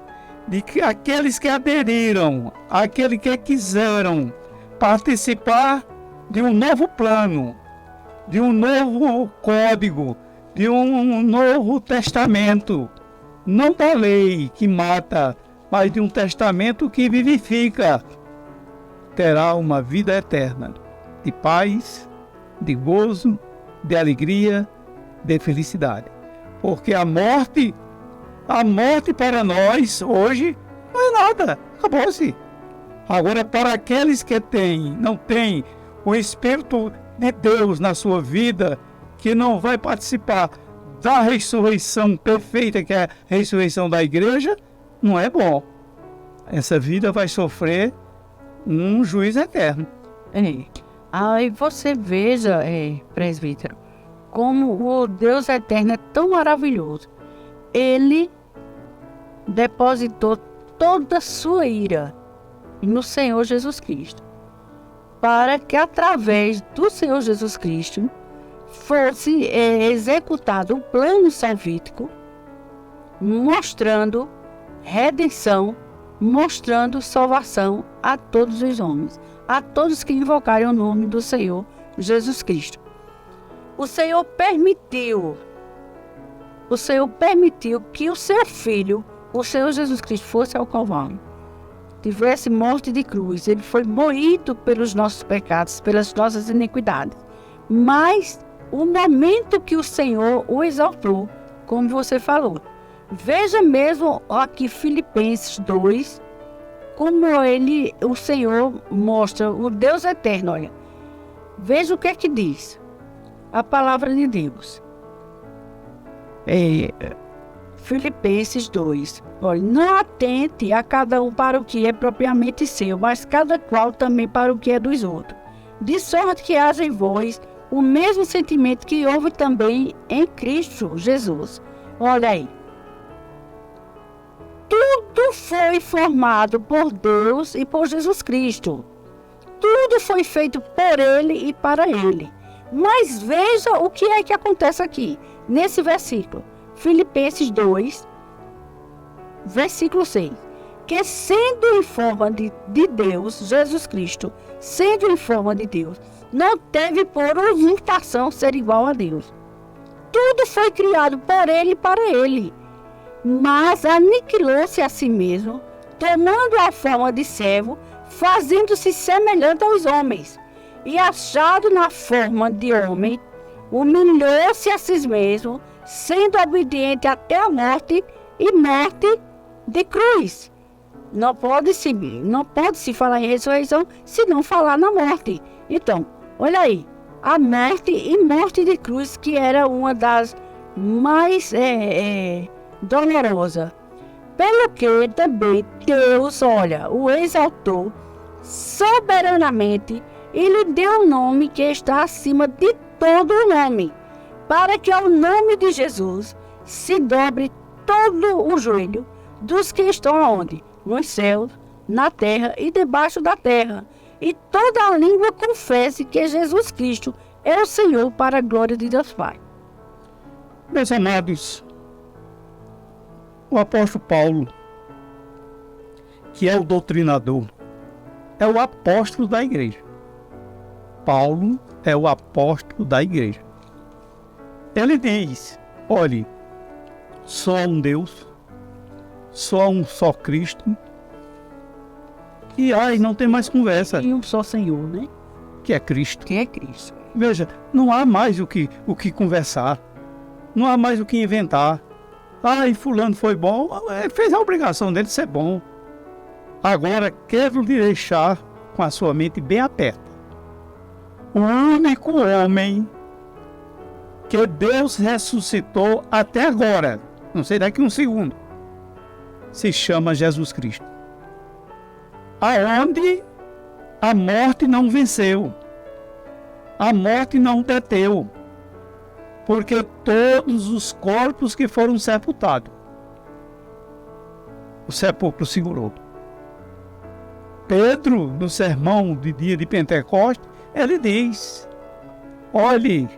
de que aqueles que aderiram, aqueles que quiseram participar de um novo plano, de um novo código, de um novo testamento, não da lei que mata, mas de um testamento que vivifica, terá uma vida eterna, de paz, de gozo, de alegria, de felicidade. Porque a morte para nós hoje não é nada, acabou-se. Agora, para aqueles que não têm o Espírito de Deus na sua vida, que não vai participar da ressurreição perfeita, que é a ressurreição da igreja, não é bom. Essa vida vai sofrer um juízo eterno. Aí você veja, presbítero, como o Deus eterno é tão maravilhoso. Ele depositou toda a sua ira no Senhor Jesus Cristo, para que através do Senhor Jesus Cristo fosse executado um plano salvífico, mostrando redenção, mostrando salvação a todos os homens, a todos que invocarem o nome do Senhor Jesus Cristo. O Senhor permitiu que o seu Filho, o Senhor Jesus Cristo, fosse ao Calvário, tivesse morte de cruz. Ele foi moído pelos nossos pecados, pelas nossas iniquidades. Mas o momento que o Senhor o exaltou, como você falou, veja mesmo aqui Filipenses 2, como o Senhor mostra, o Deus eterno, olha. Veja o que é que diz a palavra de Deus. Filipenses 2. Olha, não atente a cada um para o que é propriamente seu, mas cada qual também para o que é dos outros. De sorte que haja em vós o mesmo sentimento que houve também em Cristo Jesus. Olha aí. Tudo foi formado por Deus e por Jesus Cristo. Tudo foi feito por Ele e para Ele. Mas veja o que é que acontece aqui, nesse versículo. Filipenses 2, versículo 6. Que sendo em forma de Deus, Jesus Cristo, sendo em forma de Deus, não teve por usurpação ser igual a Deus. Tudo foi criado por Ele e para Ele. Mas aniquilou-se a si mesmo, tomando a forma de servo, fazendo-se semelhante aos homens. E achado na forma de homem, humilhou-se a si mesmo, sendo obediente até a morte e morte de cruz. Não pode se falar em ressurreição se não falar na morte. Então, olha aí, a morte e morte de cruz, que era uma das mais dolorosa. Pelo que também Deus, olha, o exaltou soberanamente e lhe deu um nome que está acima de todo o nome, para que ao nome de Jesus se dobre todo o joelho dos que estão aonde? Nos céus, na terra e debaixo da terra, e toda a língua confesse que Jesus Cristo é o Senhor, para a glória de Deus Pai. Meus amados, o apóstolo Paulo, que é o doutrinador, é o apóstolo da igreja. Paulo é o apóstolo da igreja. Ele diz, olhe, só há um Deus, só um só Cristo, e não tem mais conversa. E um só Senhor, né? Que é Cristo. Que é Cristo. Veja, não há mais o que conversar, não há mais o que inventar. E fulano foi bom, ele fez a obrigação dele de ser bom. Agora, quero lhe deixar com a sua mente bem aberta. O único homem que Deus ressuscitou até agora, não sei daqui um segundo, se chama Jesus Cristo. Aonde a morte não venceu, a morte não deteu, porque todos os corpos que foram sepultados, o sepulcro segurou. Pedro, no sermão de dia de Pentecostes, ele diz, olhe,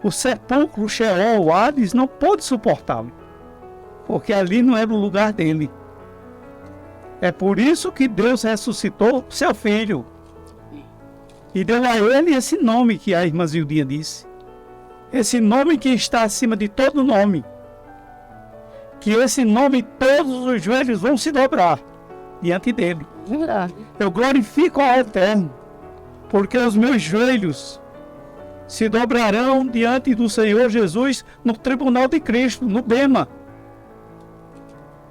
o sepulcro, o Sheol, o Hades, não pôde suportá-lo, porque ali não era o lugar dele. É por isso que Deus ressuscitou seu filho e deu a ele esse nome que a irmã Zildinha disse. Esse nome que está acima de todo nome. Que esse nome todos os joelhos vão se dobrar diante dele. Eu glorifico ao Eterno, porque os meus joelhos se dobrarão diante do Senhor Jesus no tribunal de Cristo, no Bema.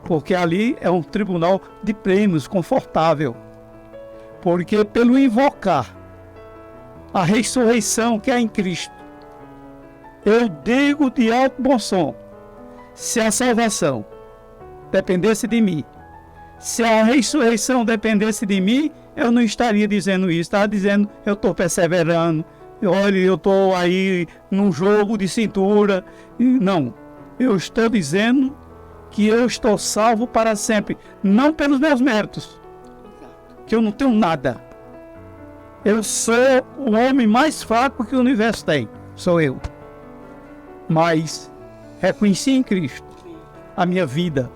Porque ali é um tribunal de prêmios, confortável. Porque pelo invocar a ressurreição que é em Cristo, eu digo de alto bom som, se a salvação dependesse de mim, se a ressurreição dependesse de mim, eu não estaria dizendo isso. Estava dizendo, eu estou perseverando, olha, eu estou aí num jogo de cintura. Não, eu estou dizendo que eu estou salvo para sempre, não pelos meus méritos, que eu não tenho nada. Eu sou o homem mais fraco que o universo tem, sou eu. Mas reconheci em Cristo a minha vida,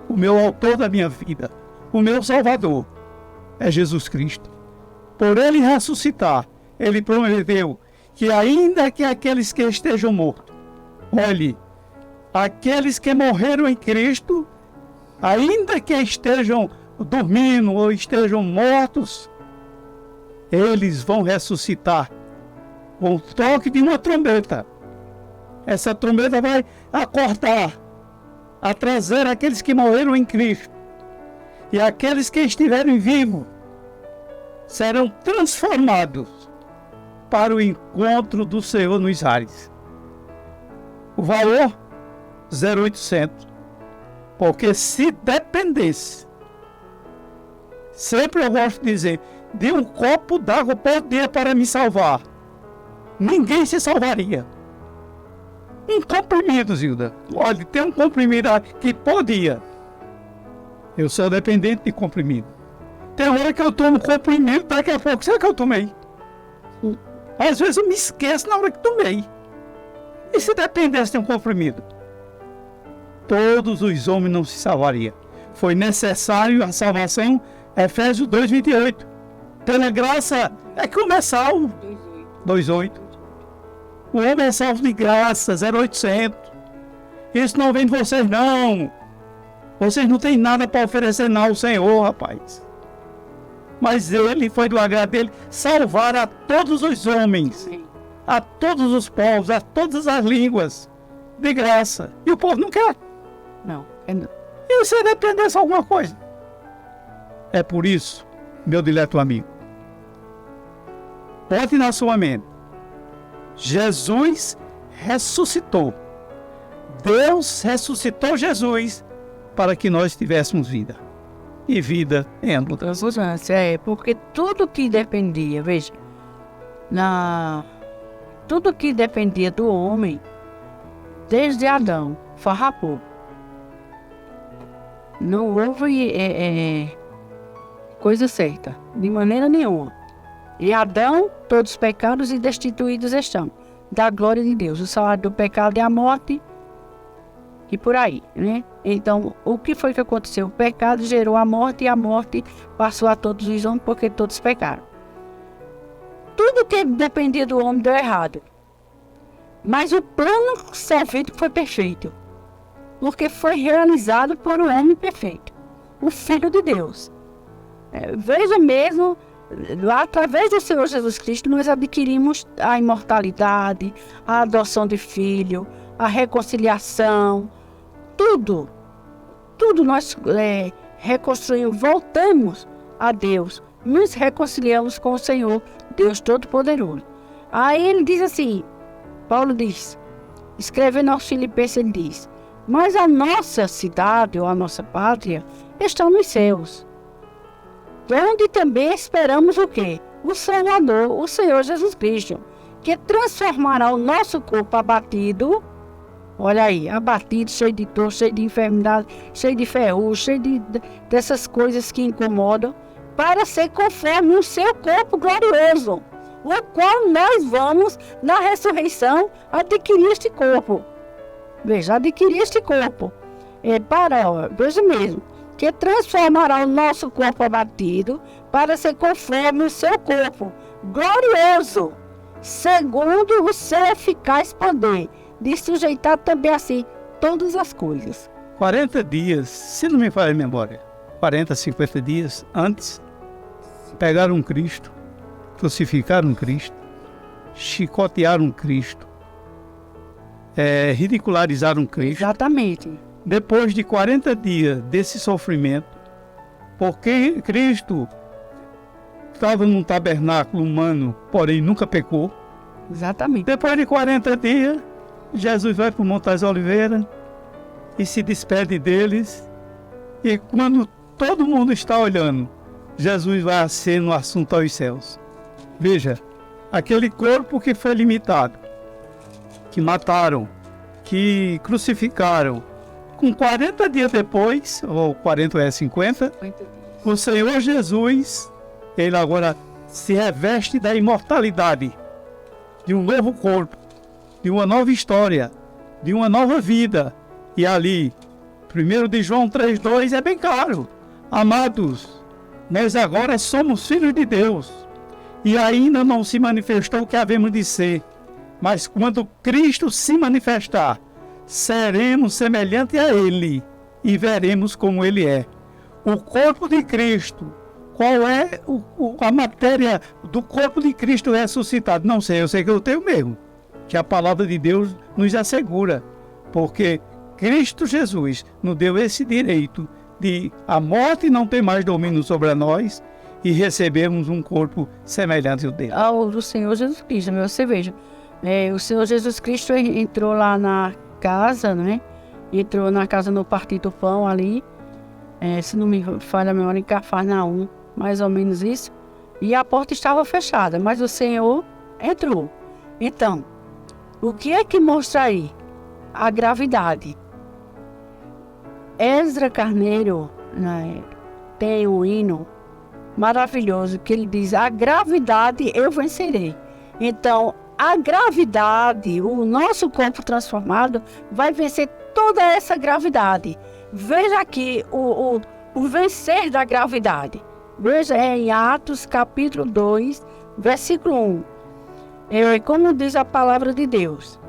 o meu autor da minha vida, o meu Salvador é Jesus Cristo. Por ele ressuscitar, ele prometeu que ainda que aqueles que estejam mortos, olhe, aqueles que morreram em Cristo, ainda que estejam dormindo ou estejam mortos, eles vão ressuscitar com o toque de uma trombeta. Essa trombeta vai acordar, a trazer aqueles que morreram em Cristo. E aqueles que estiverem vivos serão transformados para o encontro do Senhor nos ares. O valor, 0,800. Porque se dependesse, sempre eu gosto de dizer, de um copo d'água por dia para me salvar, ninguém se salvaria. Um comprimido, Zilda. Olha, tem um comprimido que podia. Eu sou dependente de comprimido. Tem hora que eu tomo comprimido, daqui a pouco, será que eu tomei? Às vezes eu me esqueço na hora que tomei. E se dependesse de um comprimido? Todos os homens não se salvariam. Foi necessário a salvação, Efésios 2,28. Pela graça é como é salvo. 2,8. O homem é salvo de graça, 0,800. Isso não vem de vocês, não. Vocês não têm nada para oferecer não ao Senhor, rapaz. Mas ele foi do agrado dele salvar a todos os homens, a todos os povos, a todas as línguas, de graça. E o povo não quer. Não. E se dependesse de alguma coisa? É por isso, meu dileto amigo, bote na sua mente, Jesus ressuscitou. Deus ressuscitou Jesus para que nós tivéssemos vida. E vida em abundância. Porque tudo que dependia, veja, tudo que dependia do homem, desde Adão, farrapou. Não houve coisa certa, de maneira nenhuma. E Adão, todos pecados e destituídos estão da glória de Deus. O salário do pecado é a morte, e por aí, né? Então, o que foi que aconteceu? O pecado gerou a morte, e a morte passou a todos os homens, porque todos pecaram. Tudo que dependia do homem deu errado. Mas o plano salvífico foi perfeito, porque foi realizado por um homem perfeito, o Filho de Deus. Veja mesmo, através do Senhor Jesus Cristo, nós adquirimos a imortalidade, a adoção de filho, a reconciliação, tudo nós reconstruímos, voltamos a Deus, nos reconciliamos com o Senhor, Deus Todo-Poderoso. Aí ele diz assim, Paulo diz, escrevendo aos Filipenses, ele diz, mas a nossa cidade ou a nossa pátria está nos céus, onde também esperamos o quê? O Salvador, o Senhor Jesus Cristo, que transformará o nosso corpo abatido, olha aí, abatido, cheio de dor, cheio de enfermidade, cheio de ferrugem, cheio dessas coisas que incomodam, para ser conforme o seu corpo glorioso, o qual nós vamos, na ressurreição, adquirir este corpo. Veja, adquirir este corpo. Veja mesmo, que transformará o nosso corpo abatido para ser conforme o seu corpo glorioso, segundo o seu eficaz poder, de sujeitar também assim todas as coisas. 40 dias, se não me falha a memória, 40, 50 dias antes, pegaram um Cristo, crucificaram um Cristo, chicotearam Cristo, ridicularizaram Cristo. Exatamente. Depois de 40 dias desse sofrimento, porque Cristo estava num tabernáculo humano, porém nunca pecou. Exatamente. Depois de 40 dias, Jesus vai para o Monte das Oliveiras e se despede deles. E quando todo mundo está olhando, Jesus vai ascender no assunto aos céus. Veja, aquele corpo que foi limitado, que mataram, que crucificaram, com 40 dias depois, ou 40 ou 50, o Senhor Jesus, ele agora se reveste da imortalidade, de um novo corpo, de uma nova história, de uma nova vida. E ali, 1 de João 3,2 é bem claro: amados, nós agora somos filhos de Deus, e ainda não se manifestou o que havemos de ser, mas quando Cristo se manifestar, seremos semelhantes a Ele e veremos como Ele é. O corpo de Cristo, qual é a matéria do corpo de Cristo ressuscitado? Não sei, eu sei que eu tenho mesmo, que a palavra de Deus nos assegura, porque Cristo Jesus nos deu esse direito de a morte não ter mais domínio sobre nós e recebermos um corpo semelhante ao dele. Ao do Senhor Jesus Cristo, você veja, o Senhor Jesus Cristo entrou lá na casa, né? Entrou na casa no Partido do Pão ali, se não me falha a memória, em Cafarnaum, mais ou menos isso, e a porta estava fechada, mas o Senhor entrou. Então, o que é que mostra aí? A gravidade. Ezra Carneiro, né, tem um hino maravilhoso que ele diz: a gravidade eu vencerei. Então, a gravidade, o nosso corpo transformado, vai vencer toda essa gravidade. Veja aqui o vencer da gravidade. Veja, em Atos capítulo 2, versículo 1. Como diz a palavra de Deus: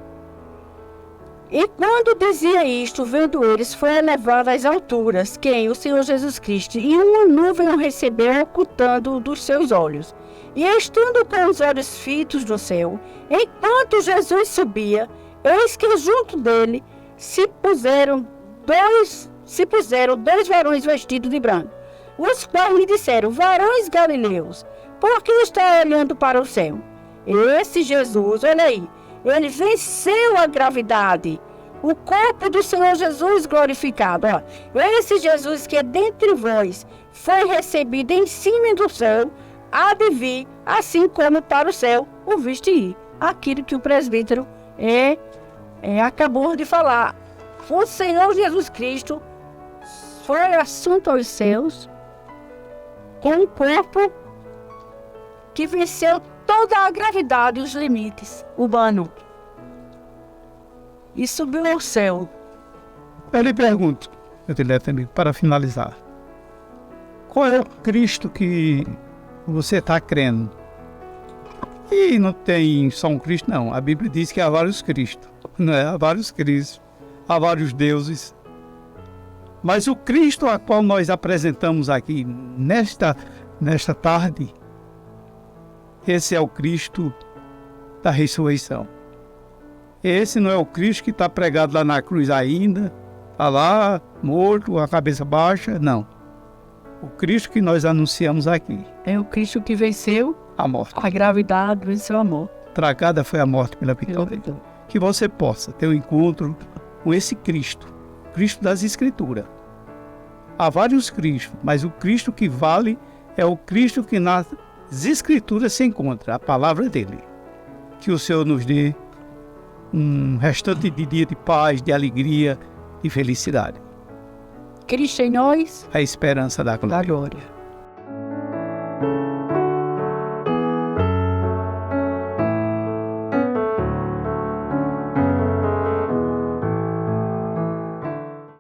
e quando dizia isto, vendo eles, foi elevado às alturas, quem? O Senhor Jesus Cristo, e uma nuvem o recebeu, ocultando-o dos seus olhos. E estando com os olhos fitos no céu, enquanto Jesus subia, eis que junto dele se puseram dois varões vestidos de branco, os quais lhe disseram: varões galileus, por que está olhando para o céu? Esse Jesus, olha aí, ele venceu a gravidade, o corpo do Senhor Jesus glorificado. Esse Jesus que é dentre vós foi recebido em cima do céu, há de vir, assim como para o céu o viste ir. Aquilo que o presbítero acabou de falar. O Senhor Jesus Cristo foi assunto aos céus com um corpo que venceu toda a gravidade e os limites humanos e subiu ao céu. Eu lhe pergunto, para finalizar, qual é o Cristo que você está crendo? E não tem só um Cristo, não. A Bíblia diz que há vários Cristos, né? Há vários Cristos, há vários deuses. Mas o Cristo a qual nós apresentamos aqui nesta tarde, esse é o Cristo da ressurreição. Esse não é o Cristo que está pregado lá na cruz ainda, está lá, morto, a cabeça baixa, não. O Cristo que nós anunciamos aqui. É o Cristo que venceu a morte. A gravidade, venceu a morte. Tragada foi a morte pela vitória. Que você possa ter um encontro com esse Cristo, Cristo das Escrituras. Há vários Cristos, mas o Cristo que vale é o Cristo que nas Escrituras se encontra, a palavra dele. Que o Senhor nos dê um restante de dia de paz, de alegria e felicidade. Cristo em nós, a esperança da glória.